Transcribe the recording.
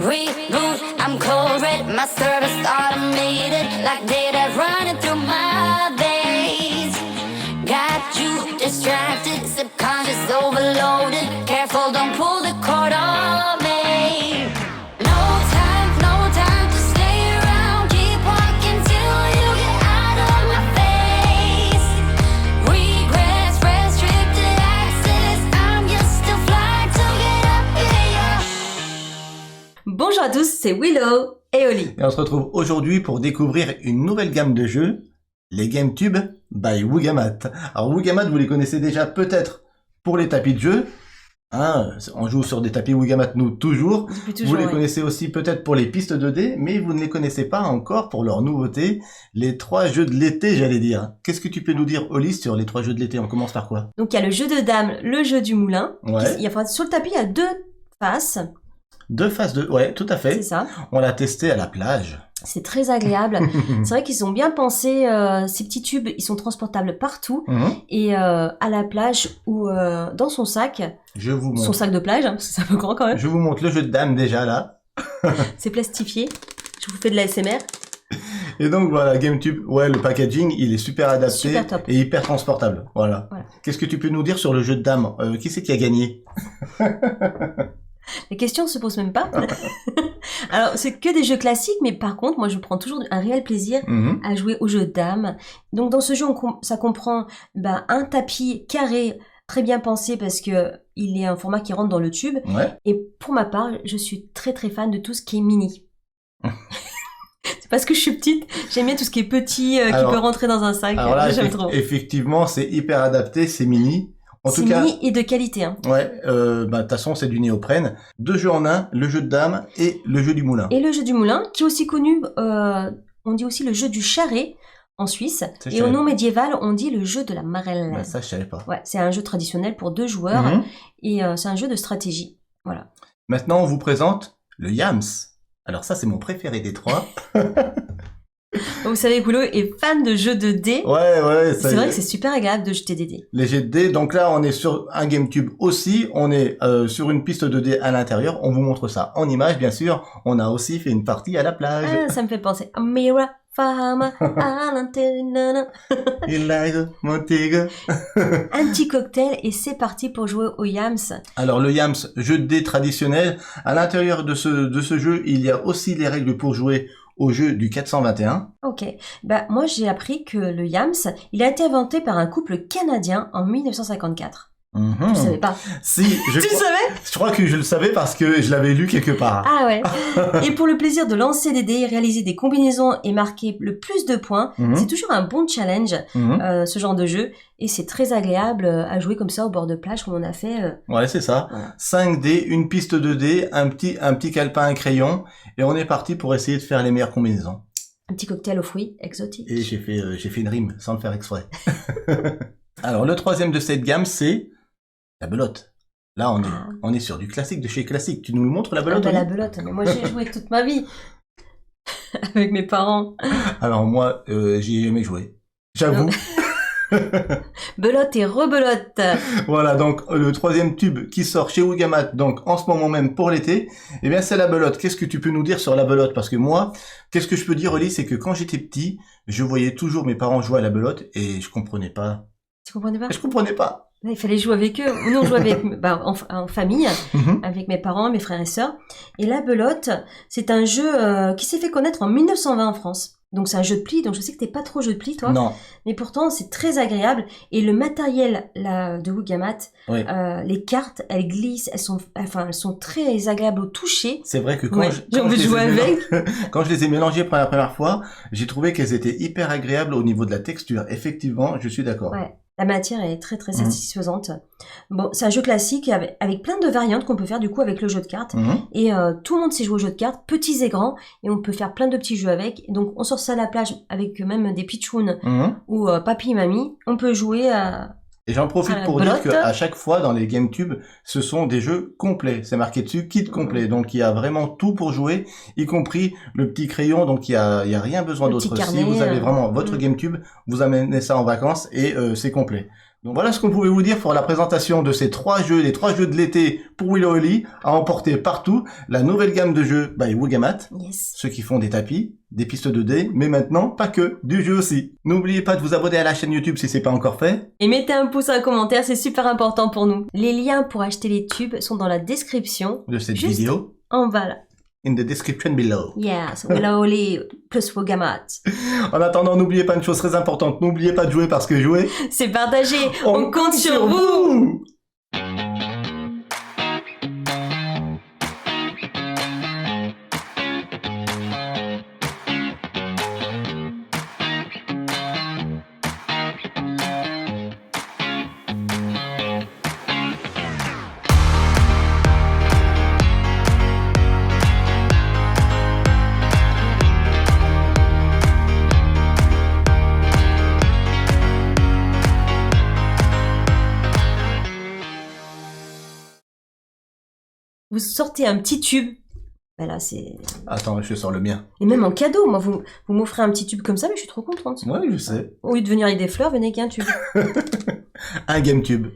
Reboot, I'm cold red, my service automated, like data running through my veins. Got you distracted, subconscious overloaded. Careful, don't pull the cord on me. No time to stay around. Keep walking till you get out of my face. Regrets, restricted access. I'm just a fly to get up here. Bonjour à tous, c'est Willow et Oli. Et on se retrouve aujourd'hui pour découvrir une nouvelle gamme de jeux, les GameTube by Woogamat. Alors Woogamat, vous les connaissez déjà peut-être pour les tapis de jeu. Hein, on joue sur des tapis Woogamat, nous, toujours. Vous les connaissez aussi peut-être pour les pistes 2D, mais vous ne les connaissez pas encore pour leur nouveauté, les 3 jeux de l'été, j'allais dire. Qu'est-ce que tu peux nous dire, Oli, sur les 3 jeux de l'été? On commence par quoi? Donc il y a le jeu de dames, le jeu du moulin. Ouais. Sur le tapis, il y a 2 faces. 2 faces de... Ouais, tout à fait. C'est ça. On l'a testé à la plage. C'est très agréable. C'est vrai qu'ils ont bien pensé, ces petits tubes, ils sont transportables partout. Et à la plage ou dans son sac. Je vous montre. Son sac de plage, hein, parce que c'est un peu grand quand même. Je vous montre le jeu de dames déjà là. C'est plastifié. Je vous fais de la SMR. Et donc voilà, GameTube, ouais, le packaging, il est super adapté Super top. et hyper transportable. Voilà. Qu'est-ce que tu peux nous dire sur le jeu de dames? Qui c'est qui a gagné? La question se pose même pas. Alors, c'est que des jeux classiques, mais par contre, moi, je prends toujours un réel plaisir à jouer au jeu de dames. Donc, dans ce jeu, ça comprend un tapis carré très bien pensé parce que il est un format qui rentre dans le tube. Ouais. Et pour ma part, je suis très très fan de tout ce qui est mini. C'est parce que je suis petite, j'aime bien tout ce qui est petit, qui peut rentrer dans un sac. Alors là, j'aime trop. effectivement, c'est hyper adapté, c'est mini. En tout cas, mini et de qualité. Hein. Ouais, de toute façon, c'est du néoprène. 2 jeux en un, le jeu de dames et le jeu du moulin. Et le jeu du moulin, qui est aussi connu, on dit aussi le jeu du charret en Suisse. Et au nom médiéval, on dit le jeu de la marelle. Bah, ça, je savais pas. Ouais, c'est un jeu traditionnel pour 2 joueurs et c'est un jeu de stratégie. Voilà. Maintenant, on vous présente le Yams. Alors ça, c'est mon préféré des 3. Vous savez, Willow est fan de jeux de dés. Ouais. C'est vrai que c'est super agréable de jeter des dés. Les jets de dés, donc là, on est sur un GameTube aussi. On est sur une piste de dés à l'intérieur. On vous montre ça en image, bien sûr. On a aussi fait une partie à la plage. Ah, ça me fait penser à Mira Fama, Un petit cocktail et c'est parti pour jouer au Yams. Alors le Yams, jeu de dés traditionnel. À l'intérieur de ce jeu, il y a aussi les règles pour jouer au jeu du 421. Ok. Moi, j'ai appris que le Yams, il a été inventé par un couple canadien en 1954. Tu savais pas? Si, Tu savais? Je crois que je le savais parce que je l'avais lu quelque part. Ah ouais. Et pour le plaisir de lancer des dés, réaliser des combinaisons et marquer le plus de points, c'est toujours un bon challenge, ce genre de jeu. Et c'est très agréable à jouer comme ça au bord de plage, comme on a fait. Ouais, c'est ça. Voilà. 5 dés, une piste de dés, un petit calepin, un crayon, et on est parti pour essayer de faire les meilleures combinaisons. Un petit cocktail aux fruits exotiques. Et j'ai fait une rime sans le faire exprès. Alors le 3e de cette gamme, c'est la belote. Là, on est sur du classique de chez classique. Tu nous montres la belote? La belote, mais moi j'ai joué toute ma vie avec mes parents. Alors moi, j'y ai jamais joué. J'avoue. Belote et rebelote. Voilà, donc le 3e tube qui sort chez Woogamat, donc en ce moment même pour l'été, eh bien c'est la belote. Qu'est-ce que tu peux nous dire sur la belote? Parce que moi, qu'est-ce que je peux dire, Oli, c'est que quand j'étais petit, je voyais toujours mes parents jouer à la belote et je comprenais pas. Tu comprenais pas? Je comprenais pas. Il fallait jouer avec eux. Nous, on jouait avec, en famille, avec mes parents, mes frères et sœurs. Et la belote, c'est un jeu qui s'est fait connaître en 1920 en France. Donc c'est un jeu de pli, donc je sais que t'es pas trop jeu de pli, toi. Non. Mais pourtant, c'est très agréable. Et le matériel là, de Woogamat, les cartes, elles glissent, elles sont très agréables au toucher. C'est vrai que quand je les ai mélangées pour la première fois, j'ai trouvé qu'elles étaient hyper agréables au niveau de la texture. Effectivement, je suis d'accord. Ouais. La matière est très très satisfaisante. Bon, c'est un jeu classique avec plein de variantes qu'on peut faire du coup avec le jeu de cartes. Et tout le monde sait jouer au jeu de cartes, petits et grands, et on peut faire plein de petits jeux avec. Donc on sort ça à la plage avec même des pitchouns ou papy et mamie. On peut jouer à... Et j'en profite pour dire qu'à chaque fois dans les GameTube, ce sont des jeux complets. C'est marqué dessus, kit complet. Donc il y a vraiment tout pour jouer, y compris le petit crayon. Donc il y a rien besoin d'autre. Si vous avez vraiment votre GameTube, vous amenez ça en vacances et c'est complet. Donc voilà ce qu'on pouvait vous dire pour la présentation de ces 3 jeux, les 3 jeux de l'été pour Willow Holly, à emporter partout la nouvelle gamme de jeux by Wugamat. Yes. Ceux qui font des tapis, des pistes 2D, mais maintenant pas que, du jeu aussi. N'oubliez pas de vous abonner à la chaîne YouTube si c'est pas encore fait. Et mettez un pouce, un commentaire, c'est super important pour nous. Les liens pour acheter les tubes sont dans la description. De cette Juste vidéo. en bas là. In the description below. Yes, Willow Holly plus Wugamat. En attendant, n'oubliez pas une chose très importante, n'oubliez pas de jouer parce que jouer, C'est partagé, on compte sur vous. Vous sortez un petit tube. Ben là, c'est... Attends, je sors le mien. Et même en cadeau, moi, vous m'offrez un petit tube comme ça, mais je suis trop contente. Ouais, je sais. Au lieu de venir avec des fleurs, venez avec un tube. Un GameTube.